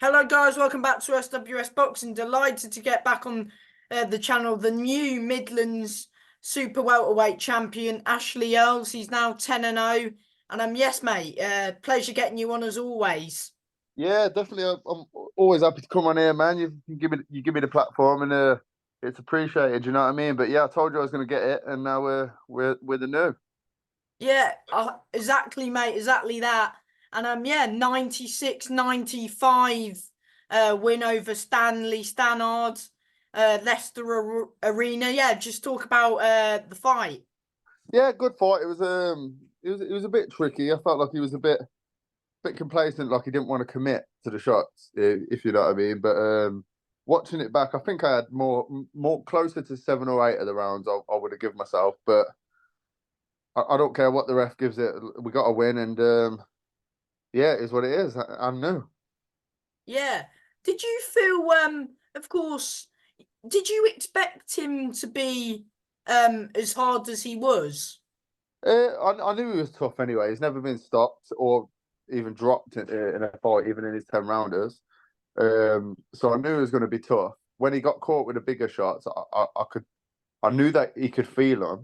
Hello guys, welcome back to SWS Boxing. Delighted to get back on the channel. The new Midlands Super Welterweight champion, Ashlee Earls. He's now 10-0. And yes, mate, pleasure getting you on as always. Yeah, definitely. I'm always happy to come on here, man. You give me the platform, and it's appreciated. You know what I mean? But yeah, I told you I was going to get it, and now we're the new. Yeah, exactly, mate, exactly that. And yeah, 96-95 win over Stanley Stannard, Leicester Arena. Yeah, just talk about the fight. Yeah, good fight. It was a bit tricky. I felt like he was a bit complacent, like he didn't want to commit to the shots, if you know what I mean. But watching it back, I think I had more closer to 7 or 8 of the rounds. I would have given myself, but I don't care what the ref gives it. We got to win, and yeah, it is what it is. I'm new. Yeah. Did you feel of course, did you expect him to be as hard as he was? I knew he was tough anyway. He's never been stopped or even dropped in a fight, even in his 10 rounders. So I knew it was going to be tough. When he got caught with the bigger shots, I knew that he could feel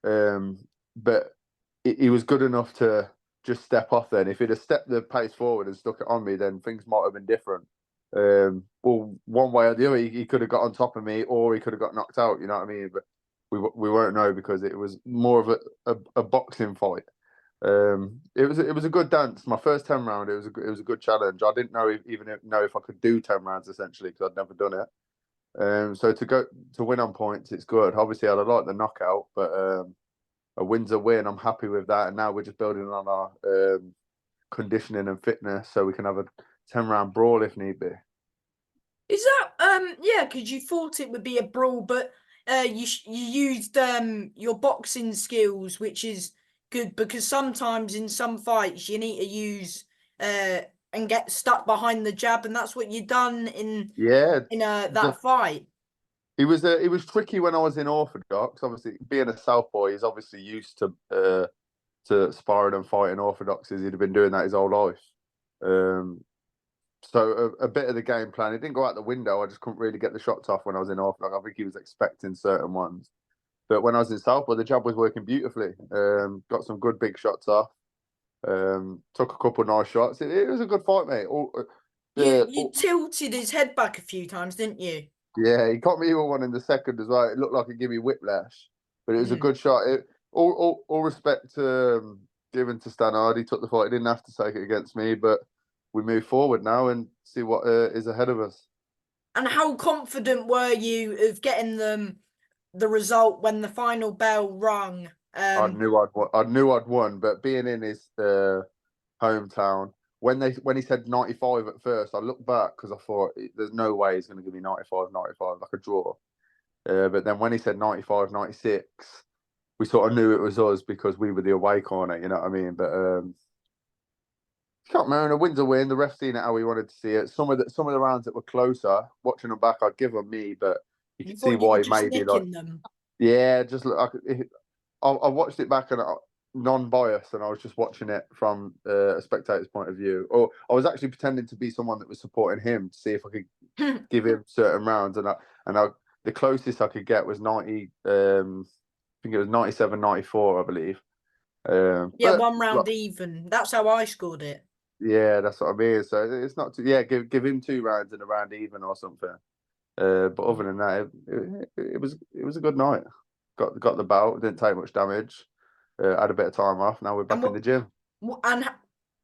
them, but he was good enough to just step off. Then, if he'd have stepped the pace forward and stuck it on me, then things might have been different. Well, one way or the other, he could have got on top of me, or he could have got knocked out. You know what I mean? But we won't know because it was more of a boxing fight. It was a good dance. My first 10 round, it was a good challenge. I didn't know if I could do 10 rounds essentially because I'd never done it. So to win on points, it's good. Obviously, I'd like the knockout, but a win's a win. I'm happy with that, and now we're just building on our conditioning and fitness so we can have a 10 round brawl if need be. Is that yeah, because you thought it would be a brawl, but you used your boxing skills, which is good because sometimes in some fights you need to use uh and get stuck behind the jab, and that's what you done Yeah, in that fight. he was tricky when I was in orthodox. Obviously, being a southpaw, he's obviously used to sparring and fighting orthodoxies. He'd have been doing that his whole life. Um, so a bit of the game plan, it didn't go out the window. I just couldn't really get the shots off when I was in orthodox. I think he was expecting certain ones, but when I was in southpaw, the jab was working beautifully. Got some good big shots off. Took a couple of nice shots. It was a good fight, mate. You tilted his head back a few times, didn't you? Yeah, he caught me with one in the second as well. It looked like it gave me whiplash, but it was a Mm. good shot. All respect given to Stannard. He took the fight. He didn't have to take it against me, but we move forward now and see what is ahead of us. And how confident were you of getting the result when the final bell rung? I knew I'd won, but being in his hometown, when he said 95 at first, I looked back because I thought there's no way he's going to give me 95 like a draw. But then when he said 95, 96, we sort of knew it was us because we were the away corner, you know what I mean? But can't remember. A win's a win. The ref seen it how he wanted to see it. Some of the rounds that were closer, watching them back, I'd give them me, but you You could see thought you were why he just maybe like, nicking them. yeah, just look. I watched it back and non-biased, and I was just watching it from a spectator's point of view. Or I was actually pretending to be someone that was supporting him to see if I could give him certain rounds, and the closest I could get was 90. I think it was 97, 94, I believe. Yeah, But one like, round even. That's how I scored it. yeah, that's what I mean. So it's not too. Yeah, give him 2 rounds and a round even or something. But other than that, it was a good night. Got the bout. Didn't take much damage. Had a bit of time off. Now we're And back in the gym. and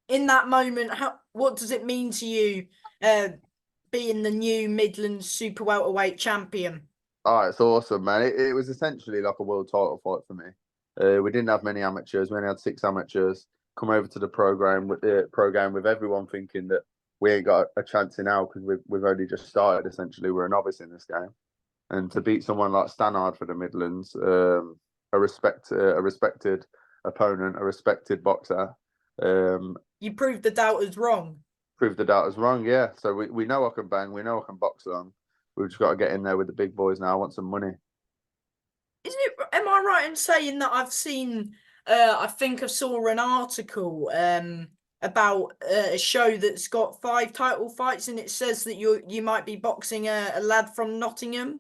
in that moment, what does it mean to you, uh, being the new Midlands Super Welterweight champion? Oh, it's awesome, man. It was essentially like a world title fight for me. We didn't have many amateurs. We only had 6 amateurs come over to the program with everyone thinking that we ain't got a chance in now because we've only just started. Essentially, we're a novice in this game, and to beat someone like Stannard for the Midlands, a respected opponent, a respected boxer, um, You proved the doubters wrong. proved the doubters wrong. Yeah, so we know I can bang. We know I can box on. We've just got to get in there with the big boys now. I want some money. Isn't it? Am I right in saying that I've seen? I think I saw an article about a show that's got 5 title fights, and it says that you might be boxing a lad from Nottingham.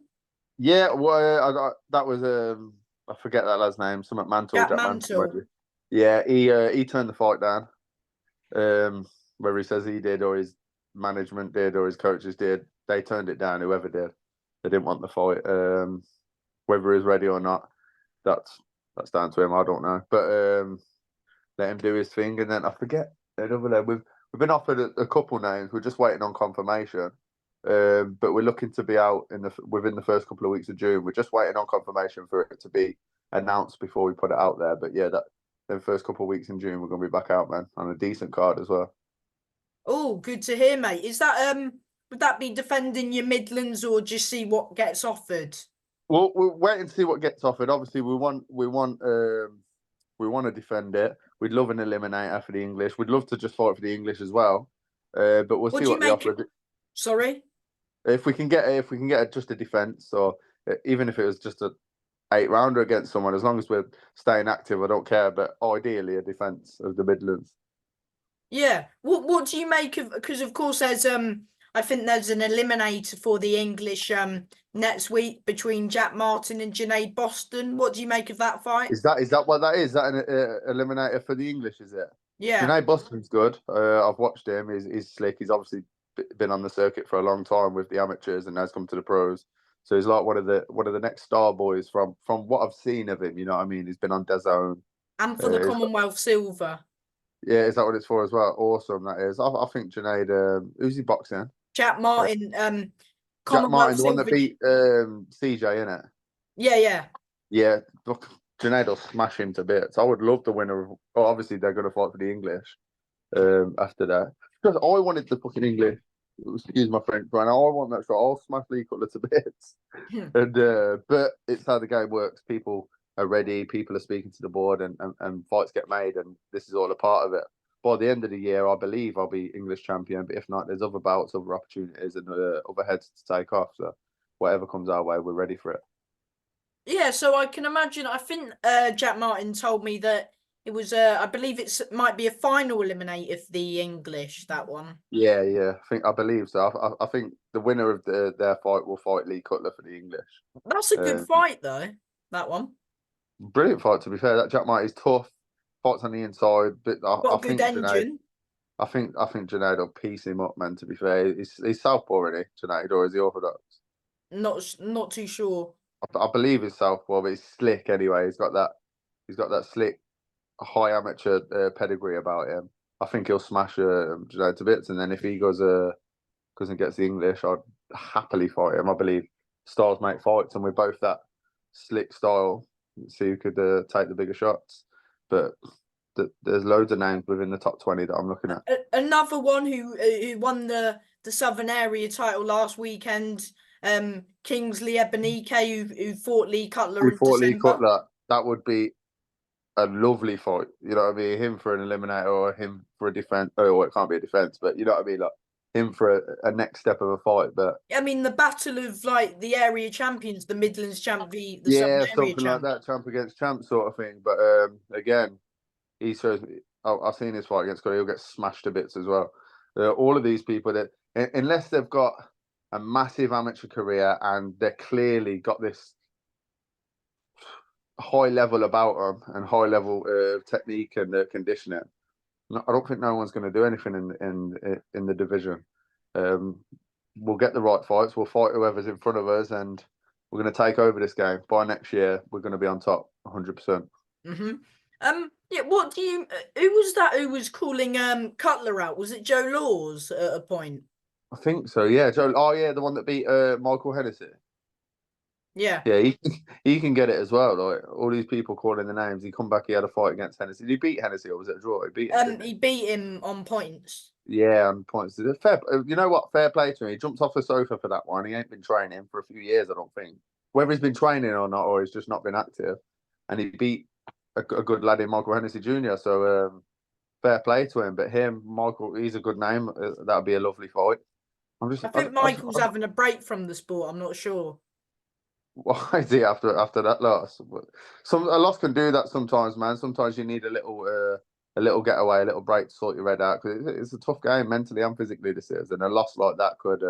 Yeah, well, that was I forget that lad's name. Something Mantle, Jack Jack Mantle, Mantle. maybe. Yeah, he turned the fight down. Whether he says he did or his management did or his coaches did, they turned it down. Whoever did, they didn't want the fight. Whether he's ready or not, that's down to him. I don't know, but let him do his thing. And then I forget another name. We've been offered a couple names. We're just waiting on confirmation. But we're looking to be out within the first couple of weeks of June. We're just waiting on confirmation for it to be announced before we put it out there. But yeah, the first couple of weeks in June, we're going to be back out, man, on a decent card as well. Oh, good to hear, mate. Is that would that be defending your Midlands or just see what gets offered? Well, we're waiting to see what gets offered. Obviously, we want to defend it. We'd love an eliminator for the English. We'd love to just fight for the English as well. But we'll What see do you what the make offer. Sorry? If we can get just a defense, or even if it was just a 8-rounder against someone, as long as we're staying active, I don't care. But ideally, a defense of the Midlands. Yeah. What do you make of, because of course there's I think there's an eliminator for the English next week between Jack Martin and Junaid Boston. What do you make of that fight? Is that what that is? Is that an eliminator for the English? Is it? Yeah. Janae Boston's good. I've watched him. He's slick. He's obviously been on the circuit for a long time with the amateurs and has come to the pros. So he's like one of the next star boys from what I've seen of him. You know what I mean? He's been on DAZN. And for the Commonwealth silver. Yeah, is that what it's for as well? Awesome, that is. I think Junaid. Who's he boxing? Jack Martin, Jack Commonwealth Martin, the one that silver. beat CJ, innit? Yeah. Yeah, look, Junaid will smash him to bits. I would love the winner of. Oh, obviously they're going to fight for the English. After that, because I wanted the fucking English. Excuse my French, Brian. I want that shot. I'll smash Lee Cutler to bits. And but it's how the game works. People are ready. People are speaking to the board, and fights get made, and this is all a part of it. By the end of the year, I believe I'll be English champion. But if not, there's other bouts, other opportunities, and other heads to take off. So whatever comes our way, we're ready for it. Yeah, so I can imagine. I think Jack Martin told me that it was. I believe might be a final eliminator for the English. That one. Yeah. I believe so. I think the winner of their fight will fight Lee Cutler for the English. That's a good fight, though. That one. Brilliant fight, to be fair. That Jack Martin is tough. Fights on the inside, but Got a good engine. I think Junaid will piece him up, man. To be fair, he's southpaw already, Junaid, or is he orthodox? Not too sure. I believe he's southpaw, but he's slick anyway. He's got that slick, high amateur pedigree about him. I think he'll smash Junaid to bits, and then if he goes and gets the English, I'd happily fight him. I believe styles make fights, and we're both that slick style. So you could take the bigger shots, but there's loads of names within the top 20 that I'm looking at. Another one who won the Southern Area title last weekend, Kingsley Ebenike, who fought Lee Cutler in December. Lee Cutler, that would be a lovely fight. You know what I mean? Him for an eliminator or him for a defense. Oh, it can't be a defense, but you know what I mean? Like him for a next step of a fight. But I mean, the battle of like the area champions, the Midlands champ, the yeah, Southern Area something champ. like that, champ against champ sort of thing. But again, he shows me. I've seen his fight against Cutler. He'll get smashed to bits as well. All of these people that, unless they've got a massive amateur career and they're clearly got this high level about them and high level technique and conditioning, I don't think no one's going to do anything in the division. We'll get the right fights. We'll fight whoever's in front of us, and we're going to take over this game. By next year, we're going to be on top, 100%. Yeah. What do you? Who was that? Who was calling Cutler out? Was it Joe Laws at a point? I think so. Yeah, Joe. Oh, yeah, the one that beat Michael Hennessy. Yeah. Yeah, he can get it as well. Like all these people calling the names. He come back. He had a fight against Hennessy. Did he beat Hennessy or was it a draw? He beat him. He beat him on points. Yeah, on points. Fair. You know what? Fair play to him. He jumped off the sofa for that one. He ain't been training for a few years. I don't think. Whether he's been training or not, or he's just not been active, and he beat a good lad in Michael Hennessy Jr. So fair play to him. But Michael, he's a good name. That'd be a lovely fight. I think Michael's having a break from the sport. I'm not sure. Why is he after that loss? A loss can do that sometimes, man. Sometimes you need a little a little getaway, a little break to sort your head out because it's a tough game mentally and physically this is, and a loss like that could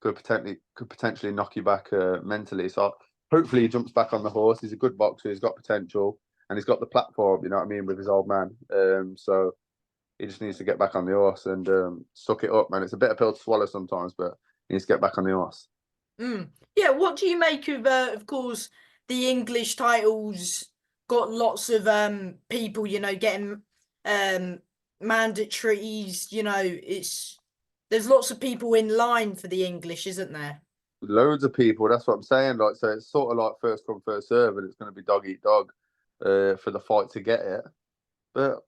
potentially knock you back mentally. So hopefully he jumps back on the horse. He's a good boxer. He's got potential, and he's got the platform. You know what I mean, with his old man. So he just needs to get back on the horse and suck it up, man. It's a bitter pill to swallow sometimes, but he needs to get back on the horse. Yeah, what do you make of course, the English titles got lots of people, getting mandatories, there's lots of people in line for the English, isn't there? Loads of people. That's what I'm saying. Like, so it's sort of like first come, first serve, and it's going to be dog eat dog for the fight to get it. But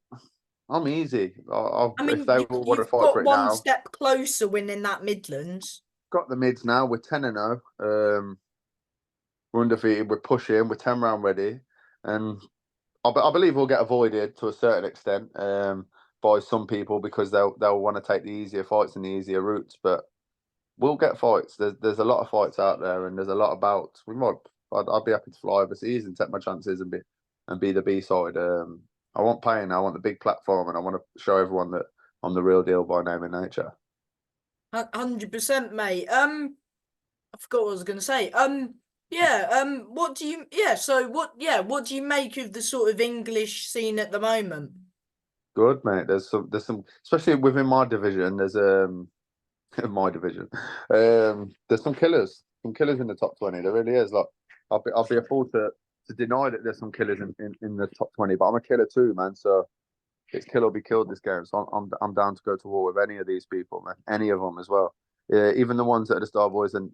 I'm easy. I If mean, they all want to you've fight for got it one now, step closer winning that Midlands. got the mids now. We're 10-0. We're undefeated. We're pushing. We're 10 round ready, and I believe we'll get avoided to a certain extent by some people because they'll want to take the easier fights and the easier routes. But we'll get fights. There's a lot of fights out there, and there's a lot of bouts. I'd be happy to fly overseas and take my chances and be the B side. I want pain. I want the big platform, and I want to show everyone that I'm the real deal by name and nature. 100%, mate. I forgot what I was going to say. Yeah. What do you? Yeah. So what? Yeah. What do you make of the sort of English scene at the moment? Good, mate. There's some, especially within my division. There's my division. There's some killers in the top 20. There really is. Like, I'll be a fool to deny that there's some killers in the top 20, but I'm a killer too, man. So it's kill or be killed this game. So I'm down to go to war with any of these people, man. Any of them as well. Yeah, even the ones that are the star boys and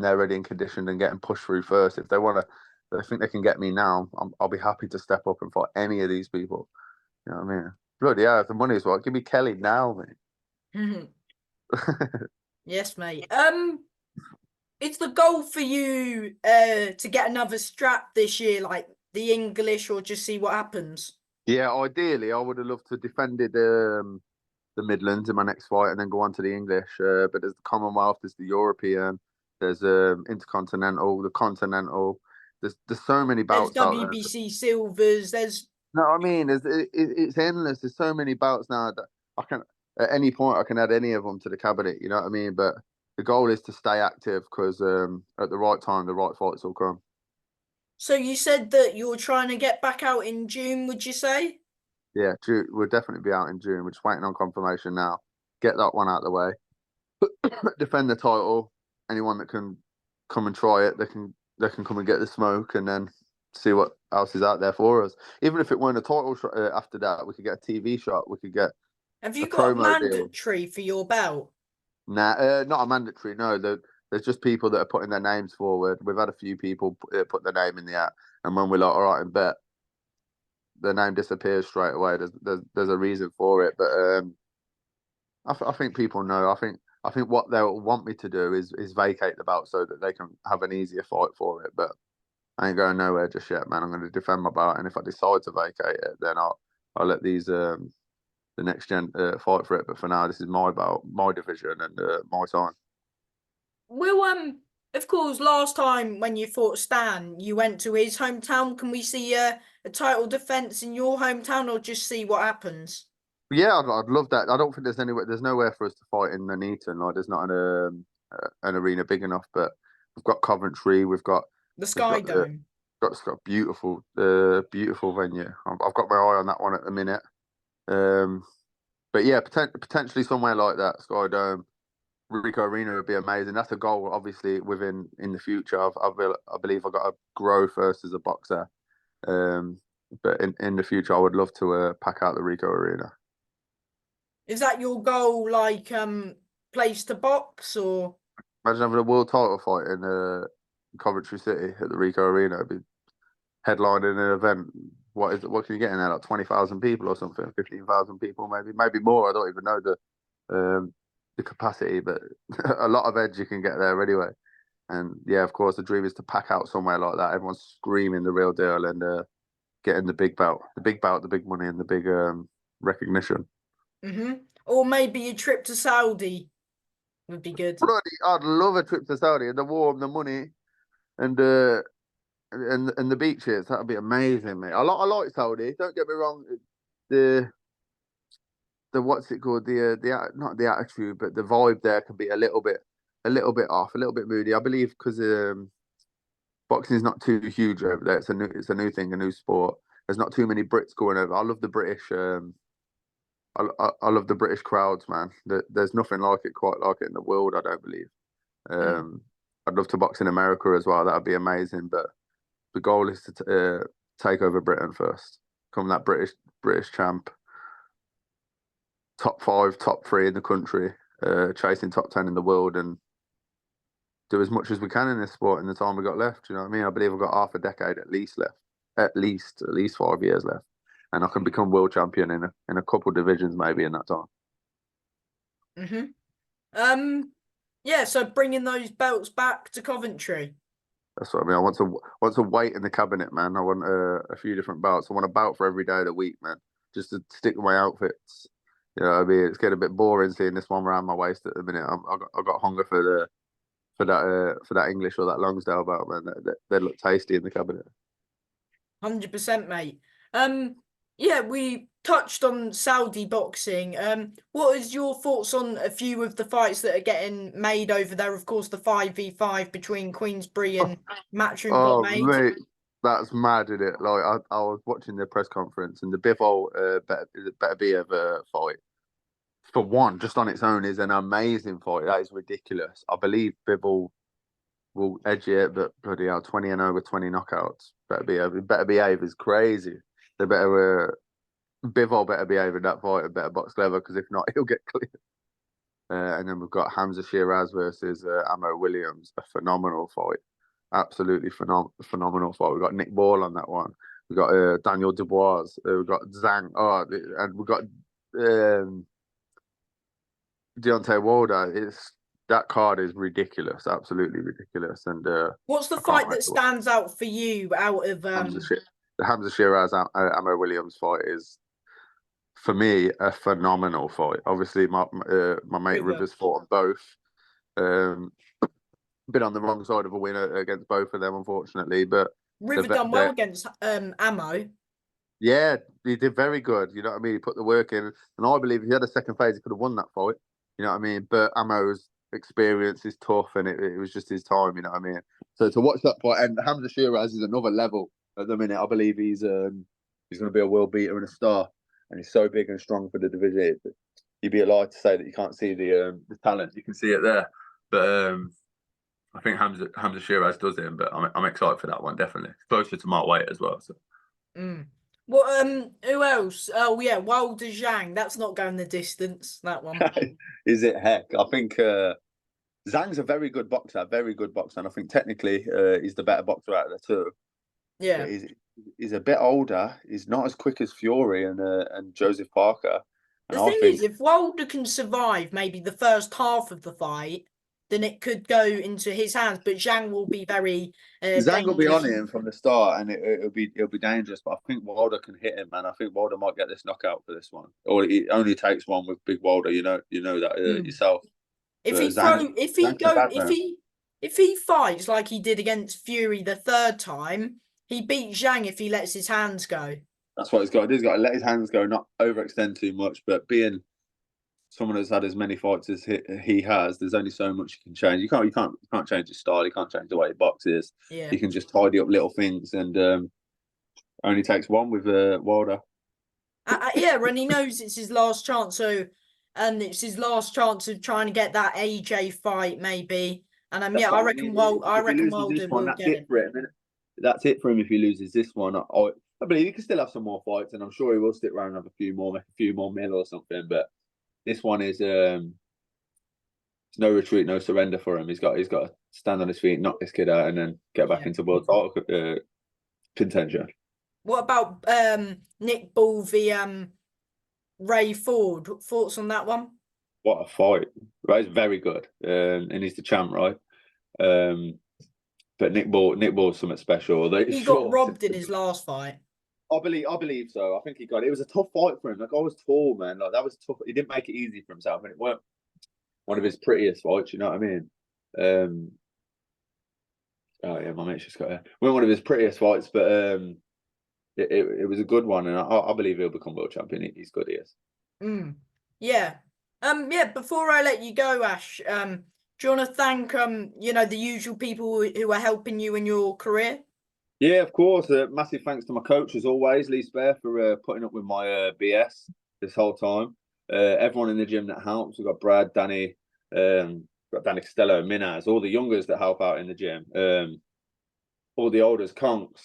they're ready and conditioned and getting pushed through first. If they want to, they think they can get me now. I'll be happy to step up and fight any of these people. You know what I mean? Bloody yeah, if the money's right, give me Kelly now, mate. Yes, mate. It's the goal for you to get another strap this year, like the English, or just see what happens? Yeah, ideally, I would have loved to defended the Midlands in my next fight and then go on to the English. But there's the Commonwealth, there's the European, there's Intercontinental, the Continental. There's so many There's bouts out there. WBC silvers. There's No, I mean, it's endless. There's so many bouts now that I can at any point I can add any of them to the cabinet. You know what I mean? But the goal is to stay active because at the right time, the right fights will come. So you said that you're trying to get back out in June, would you say? Yeah, June, we'll definitely be out in June. We're just waiting on confirmation now. Get that one out of the way. Defend the title. Anyone that can come and try it, they can come and get the smoke, and then see what else is out there for us. Even if it weren't a title shot after that, we could get a TV shot. We could get Have a you got a promo deal. mandatory for your belt? Nah, not a mandatory. No, there's just people that are putting their names forward. We've had a few people put their name in the hat, and when we're like, all right, and bet, their name disappears straight away. There's a reason for it, but I think people know. I think what they'll want me to do is vacate the belt so that they can have an easier fight for it. But I ain't going nowhere just yet, man. I'm going to defend my belt, and if I decide to vacate it, then I'll let these the next gen fight for it. But for now, this is my belt, my division, and my time. Well, of course, last time when you fought Stan, you went to his hometown. Can we see a title defense in your hometown, or just see what happens? Yeah, I'd love that. I don't think there's nowhere for us to fight in Nuneaton. Like, there's not an arena big enough. But we've got Coventry. The We've Sky got Dome. got beautiful beautiful venue. I've got my eye on that one at the minute. But yeah, potentially somewhere like that, Sky Dome, Rico Arena would be amazing. That's a goal, obviously, in the future. I believe I've got to grow first as a boxer. But in the future, I would love to pack out the Rico Arena. Is that your goal, like place to box, or? Imagine having a world title fight in Coventry City at the Rico Arena. It'd be headlining an event. What can you get in there? Like 20,000 people or something, 15,000 people, maybe more. I don't even know the capacity, but a lot of edge you can get there anyway. And yeah, of course, the dream is to pack out somewhere like that. Everyone's screaming the real deal and getting the big belt, the big money, and the big recognition. Or maybe a trip to Saudi would be good. Bloody, I'd love a trip to Saudi and the warm, the money, and and the beaches. That'd be amazing, mate. I like Saudi. Don't get me wrong. the what's it called, not the attitude, but the vibe there can be a little bit off, a little bit moody. I believe because boxing is not too huge over there. It's a new thing, a new sport. There's not too many Brits going over. I love the British. I love the British crowds, man. There's nothing like it, quite like it in the world. I don't believe. Mm. I'd love to box in America as well. That'd be amazing. But the goal is to take over Britain first. Become that British champ. Top 5, top 3 in the country. Chasing top 10 in the world, and do as much as we can in this sport in the time we got left. You know what I mean? I believe we've got half a decade at least left. At least 5 years left, and I can become world champion in a couple divisions maybe in that time. Yeah. So bringing those belts back to Coventry. That's what I mean. I want to weight in the cabinet, man. I want a few different belts. I want a belt for every day of the week, man. Just to stick with my outfits. You know what I mean? It's getting a bit boring seeing this one around my waist at the minute. I got hunger for that English or that Longsdale belt, man. They look tasty in the cabinet. 100%, mate. Yeah, we touched on Saudi boxing. What is your thoughts on a few of the fights that are getting made over there? Of course, the 5v5 between Queensbury and Matchroom got Oh, made. mate, that's mad, isn't it? Like I was watching the press conference, and the Bivol better be ever fight. For one, just on its own, is an amazing fight. That is ridiculous. I believe Bivol will edge it, but bloody hell, 20-0 with 20 knockouts. Better behave is crazy. They better Bivol better behave in that fight and better box clever, because if not, he'll get cleared. And then we've got Hamza Shiraz versus Amo Williams, a phenomenal fight, absolutely phenomenal fight. We've got Nick Ball on that one. We've got Daniel Dubois. We've got Zhang. Oh, and we've got Deontay Wilder. That card is ridiculous, absolutely ridiculous. And what's the I fight can't wait that to watch stands out for you out of the Hamza Shiraz Amo Williams fight is, for me, a phenomenal fight. Obviously, my mate River? Rivers fought on both. Been on the wrong side of a winner against both of them, unfortunately. But River done well against Ammo. yeah, he did very good. You know what I mean? He put the work in, and I believe if he had a second phase, he could have won that fight. You know what I mean? But Amo's experience is tough, and it was just his time. You know what I mean? So to watch that fight, and Hamza Shiraz is another level at the minute. I believe he's going to be a world beater and a star, and he's so big and strong for the division. You'd be a lie to say that you can't see the talent. You can see it there, but I think Hamza Shiraz does him. But I'm excited for that one, definitely. It's closer to my weight as well. So. Well, who else? Oh yeah, Wilder Zhang. That's not going the distance. That one. Is it? Heck, I think Zhang's a very good boxer, and I think technically he's the better boxer out of the two. Yeah. But he's a bit older. He's not as quick as Fury and Joseph Parker. And The thing is, if Wilder can survive maybe the first half of the fight, then it could go into his hands. But Zhang will be very Zhang will be dangerous. on him from the start, and it'll be dangerous. But I think Wilder can hit him, man. I think Wilder might get this knockout for this one, or it only takes one with Big Wilder. You know that yourself. If he fights like he did against Fury the third time, he beats Zhang if he lets his hands go. That's what he's got to do. He's got to let his hands go, not overextend too much. But being someone that's had as many fights as he has, there's only so much you can change. You can't change his style. You can't change the way he boxes. Yeah. You can just tidy up little things, and only takes one with Wilder. Yeah, and he knows it's his last chance. And it's his last chance of trying to get that AJ fight, maybe. And I reckon Wilder will get it. That's it for him if he loses this one. I believe he can still have some more fights, and I'm sure he will stick around and have a few more, make a few more mil or something. But this one is it's no retreat, no surrender for him. He's got to stand on his feet, knock this kid out, and then get back into world title contention. What about Nick Ball v Ray Ford? Thoughts on that one? What a fight! Ray's very good, and he's the champ, right? But Nick Ball's something special. He got robbed in his last fight. I believe so. I think he got it. It was a tough fight for him. Like, I was tall, man. Like, that was tough. He didn't make it easy for himself, and it weren't one of his prettiest fights. You know what I mean? Oh yeah, my mate's just got it. Weren't one of his prettiest fights, but it was a good one, and I believe he'll become world champion. He's good, he is. Yeah. Yeah, before I let you go, Ash, do you want to thank the usual people who are helping you in your career? Yeah, of course. Massive thanks to my coach as always, Lee Spare, for putting up with my BS this whole time. Everyone in the gym that helps. We've got Brad, Danny, got Danny Costello, Minaz, all the youngers that help out in the gym. All the olders, Conks.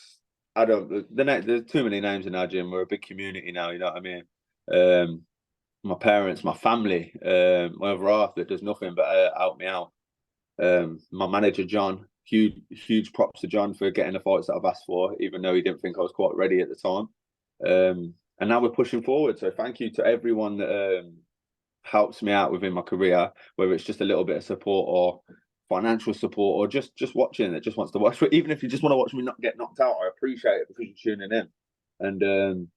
There's too many names in our gym. We're a big community now, you know what I mean? My parents, my family, my other half that does nothing but help me out. My manager, John, huge props to John for getting the fights that I've asked for, even though he didn't think I was quite ready at the time. And now we're pushing forward. So thank you to everyone that helps me out within my career, whether it's just a little bit of support or financial support or just watching, that just wants to watch. But even if you just want to watch me not get knocked out, I appreciate it because you're tuning in. And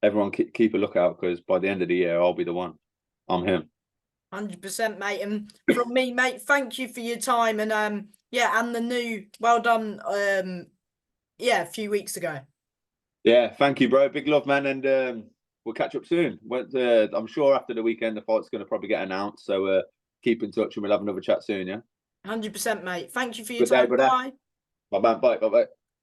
everyone keep a lookout, because by the end of the year, I'll be the one. I'm him. 100%, mate. And from me, mate, thank you for your time. And and the new, well done. A few weeks ago. Yeah, thank you, bro. Big love, man. And we'll catch up soon. I'm sure after the weekend, the fight's going to probably get announced. So keep in touch and we'll have another chat soon, yeah? 100%, mate. Thank you for your Good day, time. brother. Bye. Bye, bye, bye, bye.